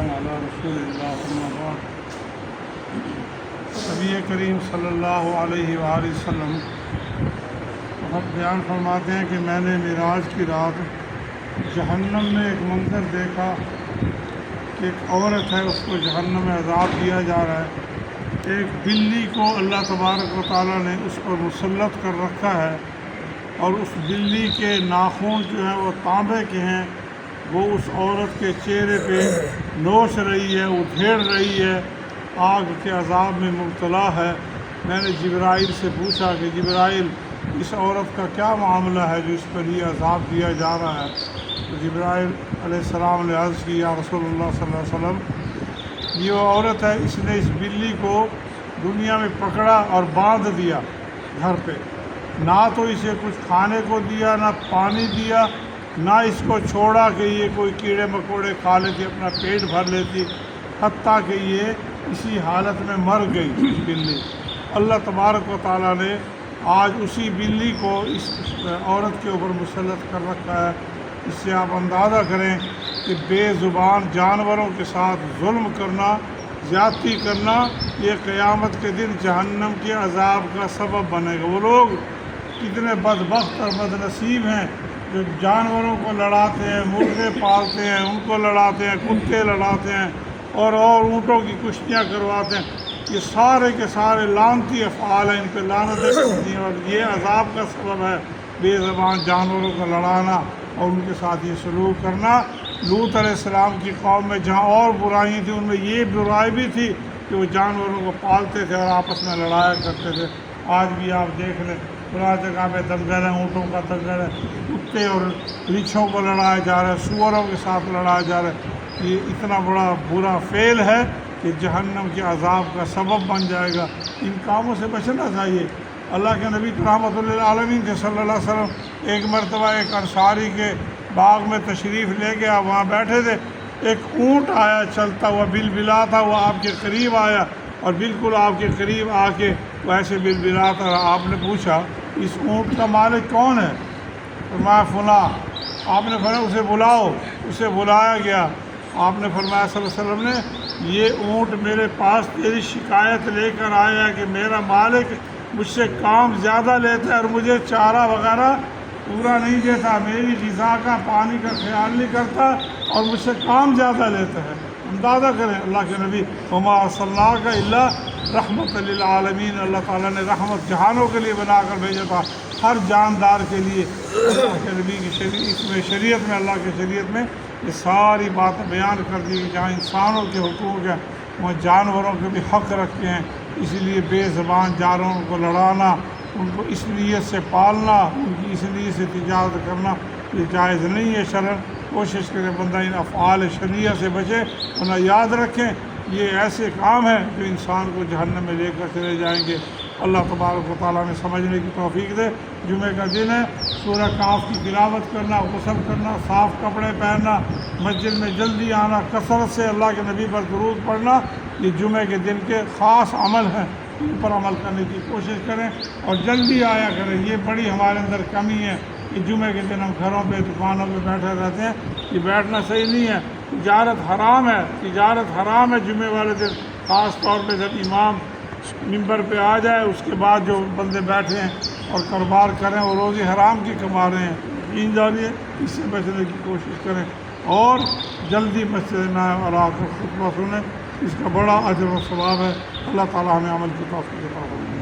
والسلام علی رسول اللہ اما بعد۔ نبی کریم صلی اللہ علیہ وآلہ وسلم بیان فرماتے ہیں کہ میں نے معراج کی رات جہنم میں ایک منظر دیکھا کہ ایک عورت ہے، اس کو جہنم میں عذاب دیا جا رہا ہے۔ ایک بلی کو اللہ تبارک و تعالیٰ نے اس پر مسلط کر رکھا ہے، اور اس بلی کے ناخن جو ہیں وہ تانبے کے ہیں، وہ اس عورت کے چہرے پہ نوچ رہی ہے، ادھیڑ رہی ہے، آگ کے عذاب میں مبتلا ہے۔ میں نے جبرائیل سے پوچھا کہ جبرائیل، اس عورت کا کیا معاملہ ہے جو اس پر یہ عذاب دیا جا رہا ہے؟ تو جبرائیل علیہ السلام نے عرض کی، یا رسول اللہ صلی اللہ علیہ وسلم، یہ وہ عورت ہے، اس نے اس بلی کو دنیا میں پکڑا اور باندھ دیا گھر پہ، نہ تو اسے کچھ کھانے کو دیا، نہ پانی دیا، نہ اس کو چھوڑا کہ یہ کوئی کیڑے مکوڑے کھا لیتی، اپنا پیٹ بھر لیتی، حتیٰ کہ یہ اسی حالت میں مر گئی بلی۔ اللہ تبارک و تعالیٰ نے آج اسی بلی کو اس عورت کے اوپر مسلط کر رکھا ہے۔ اس سے آپ اندازہ کریں کہ بے زبان جانوروں کے ساتھ ظلم کرنا، زیادتی کرنا، یہ قیامت کے دن جہنم کے عذاب کا سبب بنے گا۔ وہ لوگ کتنے بدبخت اور بد نصیب ہیں جو جانوروں کو لڑاتے ہیں، مرغے پالتے ہیں، ان کو لڑاتے ہیں، کتے لڑاتے ہیں، اور اونٹوں کی کشتیاں کرواتے ہیں۔ یہ سارے کے سارے لعنتی افعال ہیں، ان پہ لعنتیں پڑتی ہیں، اور یہ عذاب کا سبب ہے بے زبان جانوروں کو لڑانا اور ان کے ساتھ یہ سلوک کرنا۔ لوط علیہ السلام کی قوم میں جہاں اور برائیاں تھیں، ان میں یہ برائی بھی تھی کہ وہ جانوروں کو پالتے تھے اور آپس میں لڑایا کرتے تھے۔ آج بھی آپ دیکھ لیں، پورا جگہ پہ دنگل ہے، اونٹوں کا دنگل ہے، کتے اور ریچھوں کو لڑایا جا رہا ہے، سوروں کے ساتھ لڑایا جا رہا ہے۔ یہ اتنا بڑا برا فعل ہے کہ جہنم کے عذاب کا سبب بن جائے گا۔ ان کاموں سے بچنا چاہیے۔ اللہ کے نبی رحمۃ للعالمین تھے صلی اللہ علیہ وسلم، ایک مرتبہ ایک انصاری کے باغ میں تشریف لے گیا، وہاں بیٹھے تھے، ایک اونٹ آیا چلتا ہوا، بلبلا تھا، وہ آپ کے قریب آیا اور بالکل آپ کے قریب آ کے وہ ایسے بلبلا تھا۔ آپ نے پوچھا اس اونٹ کا مالک کون ہے؟ فرمایا فلاں۔ آپ نے فرمایا اسے بلاؤ۔ اسے بلایا گیا۔ آپ نے فرمایا صلی اللہ علیہ وسلم نے، یہ اونٹ میرے پاس تیری شکایت لے کر آیا کہ میرا مالک مجھ سے کام زیادہ لیتا ہے اور مجھے چارہ وغیرہ پورا نہیں دیتا، میری غذا کا، پانی کا خیال نہیں کرتا اور مجھ سے کام زیادہ لیتا ہے۔ اندازہ کریں، اللہ کے نبی وما ارسلناک الا رحمت للعالمین، اللہ تعالیٰ نے رحمت جہانوں کے لیے بنا کر بھیجا تھا، ہر جاندار کے لیے۔ اللہ کے نبی کی شریعت میں، اللہ کی شریعت میں یہ ساری باتیں بیان کر دی کہ جہاں انسانوں کے حقوق ہیں وہاں جانوروں کے بھی حق رکھتے ہیں۔ اس لیے بے زبان جانوروں کو لڑانا، ان کو اس نیت سے پالنا، ان کی اس نیت سے تجارت کرنا یہ جائز نہیں ہے شرعاً۔ کوشش کرے بندہ ان افعال شرعیہ سے بچے، ورنہ یاد رکھیں یہ ایسے کام ہیں جو انسان کو جہنم میں لے کر چلے جائیں گے۔ اللہ تبارک و تعالیٰ نے سمجھنے کی توفیق دے۔ جمعہ کا دن ہے، سورہ کاف کی تلاوت کرنا، غسل کرنا، صاف کپڑے پہننا، مسجد میں جلدی آنا، کثرت سے اللہ کے نبی پر درود پڑھنا، یہ جمعہ کے دن کے خاص عمل ہیں، ان پر عمل کرنے کی کوشش کریں اور جلدی آیا کریں۔ یہ بڑی ہمارے اندر کمی ہے کہ جمعہ کے دن ہم گھروں پہ، دکانوں پہ بیٹھے رہتے ہیں، یہ بیٹھنا صحیح نہیں ہے۔ تجارت حرام ہے، تجارت حرام ہے جمعہ والے دن، خاص طور پہ جب امام ممبر پہ آ جائے، اس کے بعد جو بندے بیٹھے ہیں اور کاروبار کریں وہ روزی حرام کی کما رہے ہیں۔ یقین جانیے اس سے بچنے کی کوشش کریں اور جلدی مسجد میں آئیں اور آ کر خطبہ سنیں، اس کا بڑا اجر و ثواب ہے۔ اللہ تعالیٰ ہمیں عمل کی توفیق عطا فرمائے۔